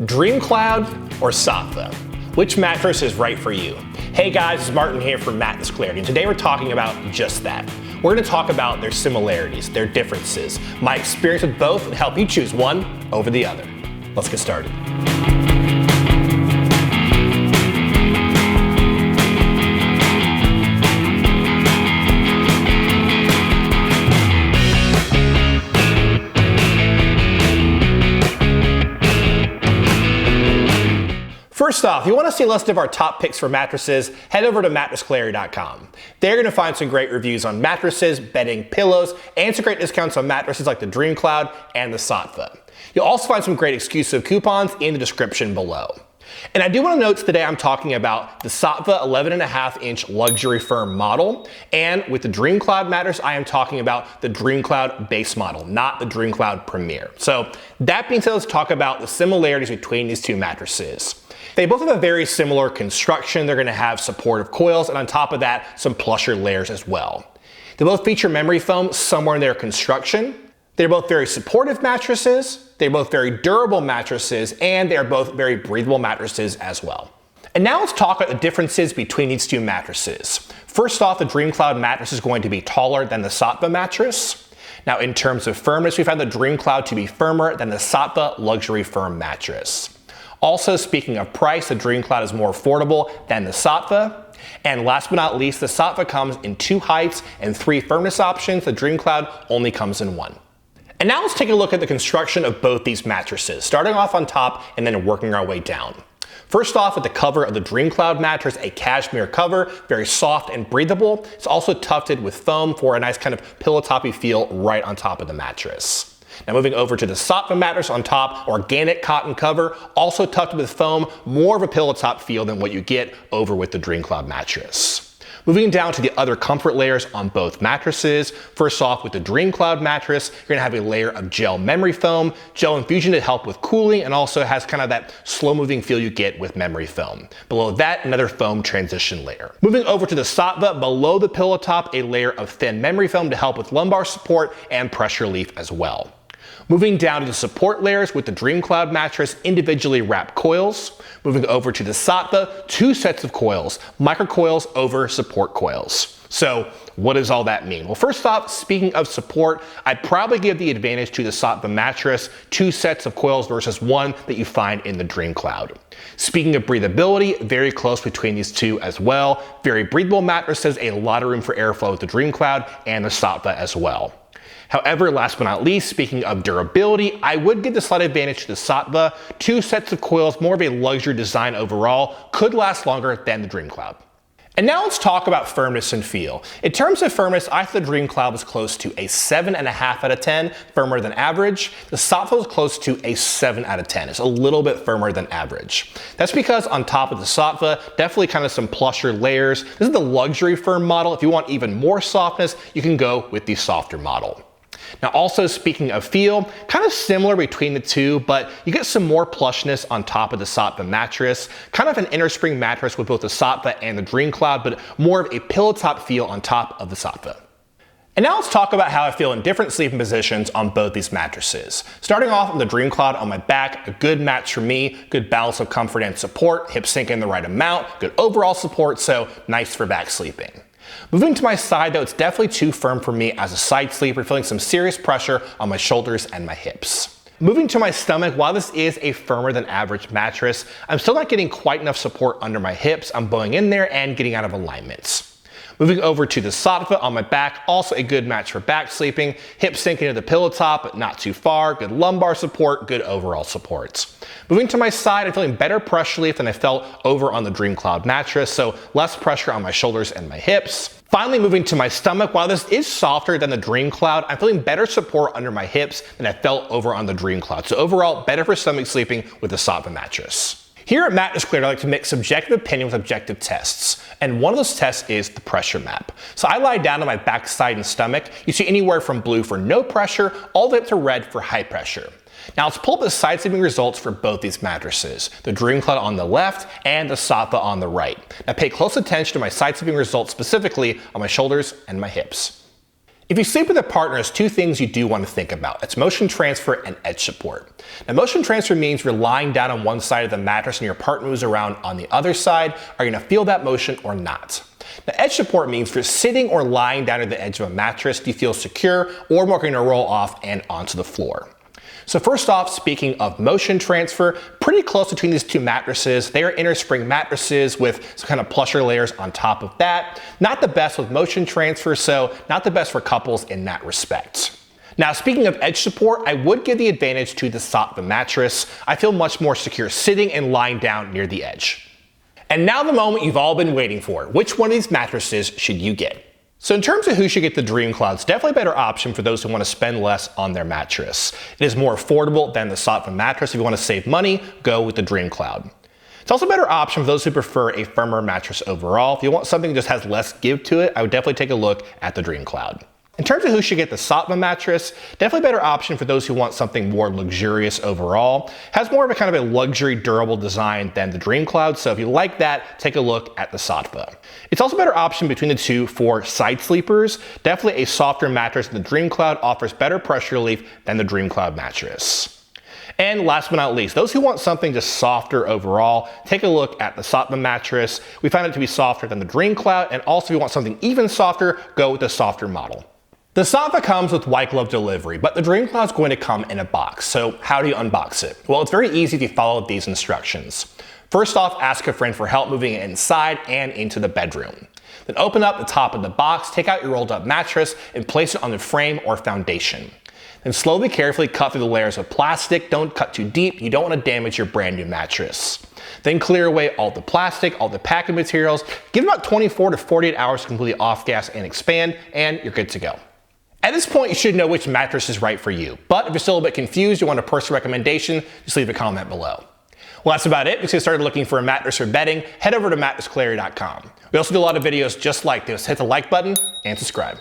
DreamCloud or Saatva? Which mattress is right for you? Hey guys, it's Martin here from Mattress Clarity, and today we're talking about just that. We're going to talk about their similarities, their differences, my experience with both, and help you choose one over the other. Let's get started. First off, if you want to see a list of our top picks for mattresses, head over to mattressclarity.com. There you're going to find some great reviews on mattresses, bedding, pillows, and some great discounts on mattresses like the DreamCloud and the Saatva. You'll also find some great exclusive coupons in the description below. And I do want to note today I'm talking about the Saatva 11.5-inch luxury firm model, and with the DreamCloud mattress I am talking about the DreamCloud base model, not the DreamCloud Premier. So that being said, let's talk about the similarities between these two mattresses. They both have a very similar construction. They're going to have supportive coils, and on top of that, some plusher layers as well. They both feature memory foam somewhere in their construction. They're both very supportive mattresses. They're both very durable mattresses, and they are both very breathable mattresses as well. And now let's talk about the differences between these two mattresses. First off, the DreamCloud mattress is going to be taller than the Saatva mattress. Now, in terms of firmness, we found the DreamCloud to be firmer than the Saatva luxury firm mattress. Also, speaking of price, the DreamCloud is more affordable than the Saatva. And last but not least, the Saatva comes in 2 heights and 3 firmness options. The DreamCloud only comes in 1. And now let's take a look at the construction of both these mattresses, starting off on top and then working our way down. First off, with the cover of the DreamCloud mattress, a cashmere cover, very soft and breathable. It's also tufted with foam for a nice kind of pillow-toppy feel right on top of the mattress. Now moving over to the Saatva mattress on top, organic cotton cover, also tufted with foam, more of a pillow top feel than what you get over with the DreamCloud mattress. Moving down to the other comfort layers on both mattresses. First off, with the DreamCloud mattress, you're going to have a layer of gel memory foam, gel infusion to help with cooling, and also has kind of that slow moving feel you get with memory foam. Below that, another foam transition layer. Moving over to the Saatva, below the pillow top, a layer of thin memory foam to help with lumbar support and pressure relief as well. Moving down to the support layers with the DreamCloud mattress, individually wrapped coils. Moving over to the Saatva, 2 sets of coils, micro coils over support coils. So what does all that mean? Well, first off, speaking of support, I'd probably give the advantage to the Saatva mattress, 2 sets of coils versus 1 that you find in the DreamCloud. Speaking of breathability, very close between these two as well. Very breathable mattresses, a lot of room for airflow with the DreamCloud and the Saatva as well. However, last but not least, speaking of durability, I would give the slight advantage to the Saatva. 2 sets of coils, more of a luxury design overall, could last longer than the DreamCloud. And now let's talk about firmness and feel. In terms of firmness, I thought the DreamCloud was close to a 7.5 out of 10, firmer than average. The Saatva was close to a 7 out of 10. It's a little bit firmer than average. That's because on top of the Saatva, definitely kind of some plusher layers. This is the luxury firm model. If you want even more softness, you can go with the softer model. Now also speaking of feel, kind of similar between the two, but you get some more plushness on top of the Saatva mattress, kind of an inner spring mattress with both the Saatva and the DreamCloud, but more of a pillow top feel on top of the Saatva. And now let's talk about how I feel in different sleeping positions on both these mattresses. Starting off with the DreamCloud on my back, a good match for me, good balance of comfort and support, hip sink in the right amount, good overall support, so nice for back sleeping. Moving to my side though, it's definitely too firm for me as a side sleeper, feeling some serious pressure on my shoulders and my hips. Moving to my stomach, while this is a firmer than average mattress, I'm still not getting quite enough support under my hips. I'm bowing in there and getting out of alignments. Moving over to the Saatva on my back, also a good match for back sleeping, hip sinking into the pillow top, but not too far, good lumbar support, good overall supports. Moving to my side, I'm feeling better pressure relief than I felt over on the DreamCloud mattress, so less pressure on my shoulders and my hips. Finally, moving to my stomach, while this is softer than the DreamCloud, I'm feeling better support under my hips than I felt over on the DreamCloud. So overall, better for stomach sleeping with the Saatva mattress. Here at Mattress Clarity, I like to mix subjective opinion with objective tests. And one of those tests is the pressure map. So I lie down on my back, side, and stomach. You see anywhere from blue for no pressure, all the way up to red for high pressure. Now let's pull up the side sleeping results for both these mattresses, the DreamCloud on the left and the Saatva on the right. Now pay close attention to my side sleeping results, specifically on my shoulders and my hips. If you sleep with a partner, there's two things you do want to think about. It's motion transfer and edge support. Now, motion transfer means you're lying down on one side of the mattress and your partner moves around on the other side. Are you going to feel that motion or not? Now, edge support means if you're sitting or lying down at the edge of a mattress, do you feel secure or more going to roll off and onto the floor? So first off, speaking of motion transfer, pretty close between these two mattresses. They are inner spring mattresses with some kind of plusher layers on top of that. Not the best with motion transfer, so not the best for couples in that respect. Now, speaking of edge support, I would give the advantage to the Saatva mattress. I feel much more secure sitting and lying down near the edge. And now the moment you've all been waiting for. Which one of these mattresses should you get? So in terms of who should get the DreamCloud, it's definitely a better option for those who want to spend less on their mattress. It is more affordable than the Saatva mattress. If you want to save money, go with the DreamCloud. It's also a better option for those who prefer a firmer mattress overall. If you want something that just has less give to it, I would definitely take a look at the DreamCloud. In terms of who should get the Saatva mattress, definitely a better option for those who want something more luxurious overall. Has more of a kind of a luxury durable design than the DreamCloud, so if you like that, take a look at the Saatva. It's also a better option between the two for side sleepers. Definitely a softer mattress than the DreamCloud, offers better pressure relief than the DreamCloud mattress. And last but not least, those who want something just softer overall, take a look at the Saatva mattress. We found it to be softer than the DreamCloud, and also if you want something even softer, go with the softer model. The Saatva comes with white glove delivery, but the DreamCloud is going to come in a box. So how do you unbox it? Well, it's very easy if you follow these instructions. First off, ask a friend for help moving it inside and into the bedroom. Then open up the top of the box, take out your rolled up mattress, and place it on the frame or foundation. Then slowly, carefully cut through the layers of plastic. Don't cut too deep. You don't want to damage your brand new mattress. Then clear away all the plastic, all the packing materials. Give it about 24 to 48 hours to completely off gas and expand, and you're good to go. At this point, you should know which mattress is right for you. But if you're still a bit confused, you want a personal recommendation, just leave a comment below. Well, that's about it. If you started looking for a mattress or bedding, head over to mattressklarity.com. We also do a lot of videos just like this. Hit the like button and subscribe.